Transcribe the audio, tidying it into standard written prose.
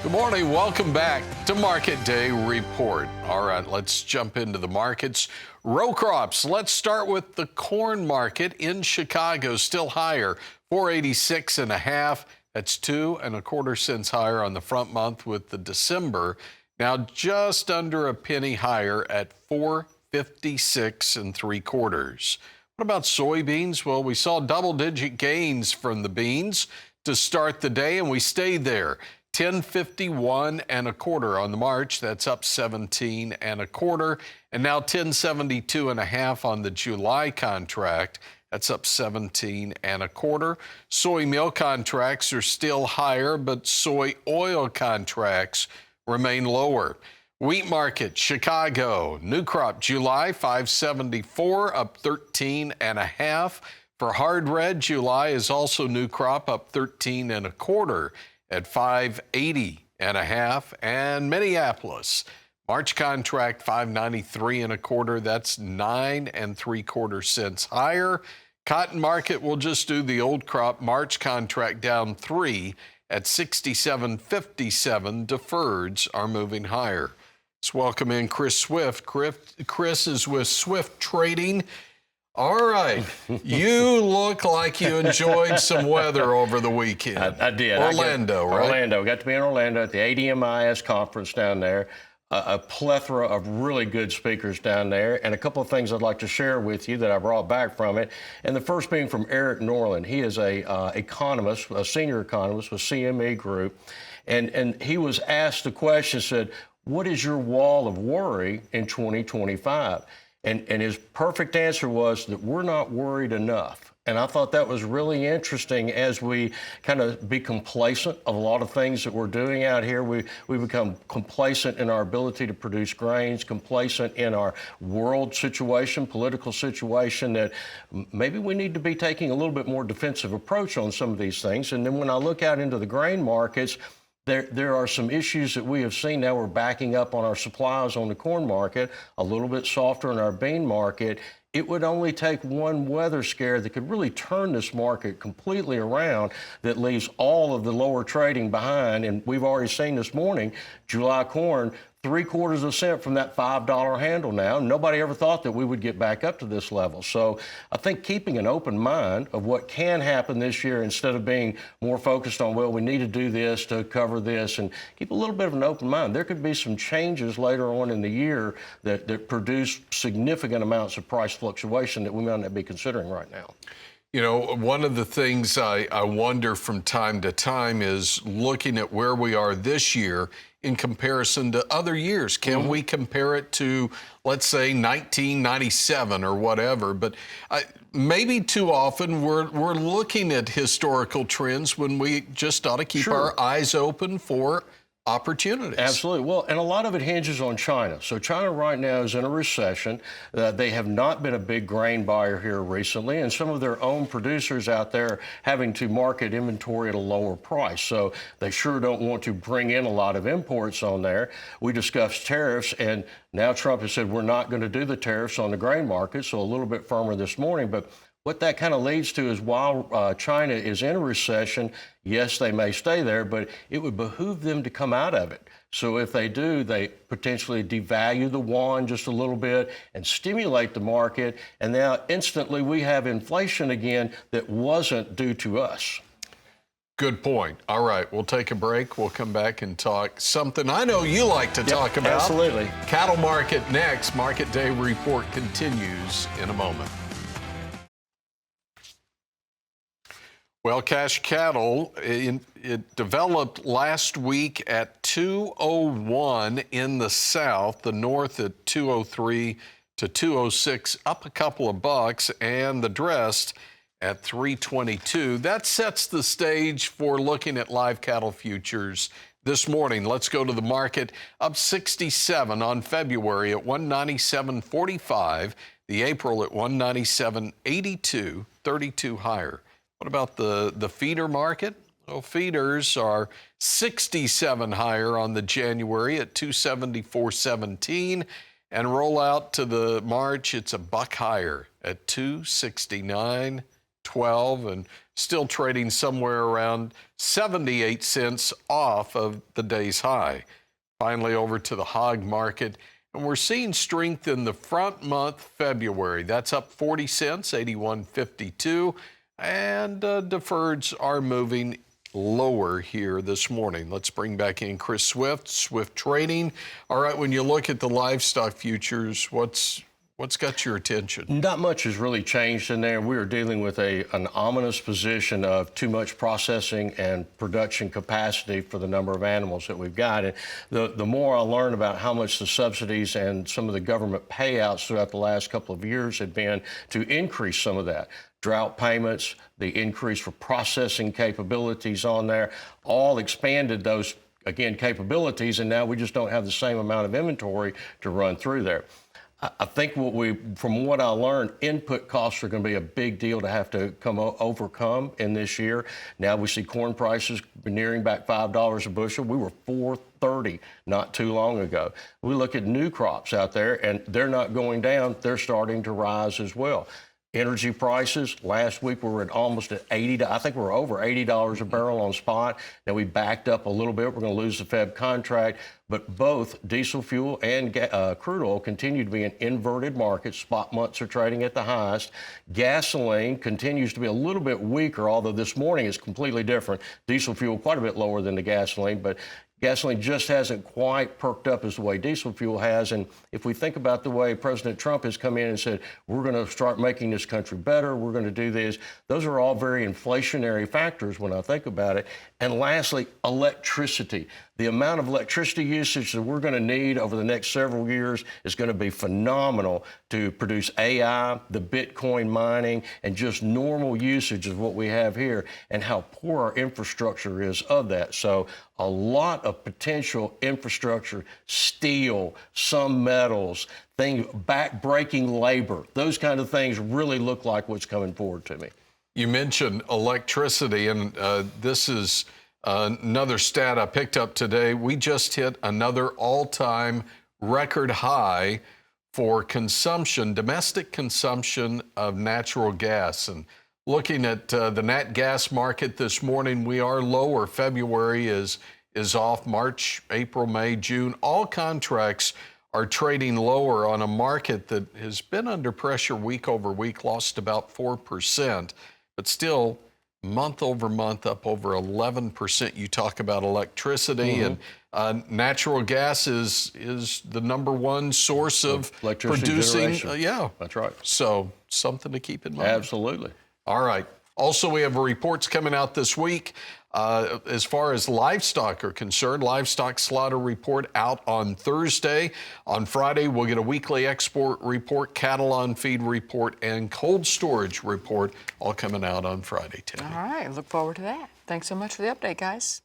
Good morning. Welcome back to Market Day Report. All right, let's jump into the markets. Row crops. Let's start with the corn market in Chicago, still higher, 486 and a half. That's 2 1/4 cents higher on the front month with the December. Now just under a penny higher at 456 3/4. What about soybeans? Well, we saw double-digit gains from the beans to start the day, and we stayed there. 1051 1/4 on the March. That's up 17 1/4. And now 1072 1/2 on the July contract. That's up 17 1/4. Soy meal contracts are still higher, but soy oil contracts remain lower. Wheat market, Chicago, new crop July 574, up 13 1/2. For hard red, July is also new crop, up 13 1/4 at 580 1/2. And Minneapolis, March contract 593 1/4. That's 9 3/4 cents higher. Cotton market will just do the old crop. March contract down 3 at 67.57. Deferreds are moving higher. Let's welcome in Chris Swift. Chris is with Swift Trading. All right. You look like you enjoyed some weather over the weekend. I did. Orlando, right? Orlando. Got to be in Orlando at the ADMIS conference down there. A plethora of really good speakers down there, and a couple of things I'd like to share with you that I brought back from it. And the first being from Eric Norland. He is a economist, a senior economist with CME Group, and he was asked the question, said, what is your wall of worry in 2025? And his perfect answer was that we're not worried enough. And I thought that was really interesting as we kind of be complacent of a lot of things that we're doing out here. We become complacent in our ability to produce grains, complacent in our world situation, political situation, that maybe we need to be taking a little bit more defensive approach on some of these things. And then when I look out into the grain markets, there are some issues that we have seen. Now we're backing up on our supplies on the corn market, a little bit softer in our bean market. It would only take one weather scare that could really turn this market completely around, that leaves all of the lower trading behind. And we've already seen this morning, July corn, 3/4 cent from that $5 handle now. Nobody ever thought that we would get back up to this level. So I think keeping an open mind of what can happen this year instead of being more focused on, well, we need to do this to cover this, and keep a little bit of an open mind. There could be some changes later on in the year that produce significant amounts of price fluctuation that we might not be considering right now. You know, one of the things I wonder from time to time is looking at where we are this year in comparison to other years. Can we compare it to, let's say, 1997 or whatever? But maybe too often we're looking at historical trends when we just ought to keep our eyes open for opportunities. Absolutely. Well, and a lot of it hinges on China. So China right now is in a recession. They have not been a big grain buyer here recently, and some of their own producers out there having to market inventory at a lower price. So they sure don't want to bring in a lot of imports on there. We discussed tariffs, and now Trump has said we're not going to do the tariffs on the grain market, so a little bit firmer this morning. But what that kind of leads to is while China is in a recession, yes, they may stay there, but it would behoove them to come out of it. So if they do, they potentially devalue the yuan just a little bit and stimulate the market. And now instantly we have inflation again that wasn't due to us. Good point. All right, we'll take a break. We'll come back and talk something I know you like to talk about. Absolutely. Cattle market next. Market Day Report continues in a moment. Well, cash cattle, it developed last week at 201 in the south, the north at 203 to 206, up a couple of bucks, and the dressed at 322. That sets the stage for looking at live cattle futures this morning. Let's go to the market, up 67 on February at 197.45, the April at 197.82, 32 higher. What about the feeder market? Well, feeders are 67 higher on the January at 274.17, and roll out to the March, it's a buck higher at 269.20. 12 and still trading somewhere around 78 cents off of the day's high. Finally, over to the hog market, and we're seeing strength in the front month, February. That's up 40 cents, 81.52, and deferreds are moving lower here this morning. Let's bring back in Chris Swift, Swift Trading. All right, when you look at the livestock futures, what's got your attention? Not much has really changed in there. We are dealing with an ominous position of too much processing and production capacity for the number of animals that we've got. And the more I learn about how much the subsidies and some of the government payouts throughout the last couple of years have been to increase some of that. Drought payments, the increase for processing capabilities on there, all expanded those, again, capabilities, and now we just don't have the same amount of inventory to run through there. I think from what I learned, input costs are going to be a big deal to have to overcome in this year. Now we see corn prices nearing back $5 a bushel. We were $4.30 not too long ago. We look at new crops out there, and they're not going down. They're starting to rise as well. Energy prices, last week we were at almost at I think we were over $80 a barrel on spot. Now we backed up a little bit. We're going to lose the Fed contract, but both diesel fuel and crude oil continue to be in inverted markets. Spot months are trading at the highest. Gasoline continues to be a little bit weaker, although this morning is completely different. Diesel fuel quite a bit lower than the gasoline, but gasoline just hasn't quite perked up as the way diesel fuel has. And if we think about the way President Trump has come in and said, we're going to start making this country better, we're going to do this, those are all very inflationary factors when I think about it. And lastly, electricity. The amount of electricity usage that we're going to need over the next several years is going to be phenomenal to produce AI, the Bitcoin mining, and just normal usage of what we have here, and how poor our infrastructure is of that. So a lot of potential infrastructure, steel, some metals, things, back-breaking labor, those kind of things really look like what's coming forward to me. You mentioned electricity, and this is another stat I picked up today. We just hit another all-time record high for consumption, domestic consumption of natural gas. And looking at the nat gas market this morning, we are lower. February is off. March, April, May, June, all contracts are trading lower on a market that has been under pressure week over week, lost about 4%, but still month over month up over 11%. You talk about electricity, and natural gas is the #1 source of producing. Yeah, that's right. So something to keep in mind. Absolutely. All right. Also, we have reports coming out this week as far as livestock are concerned. Livestock slaughter report out on Thursday. On Friday, we'll get a weekly export report, cattle on feed report, and cold storage report all coming out on Friday, Tammy. All right. Look forward to that. Thanks so much for the update, guys.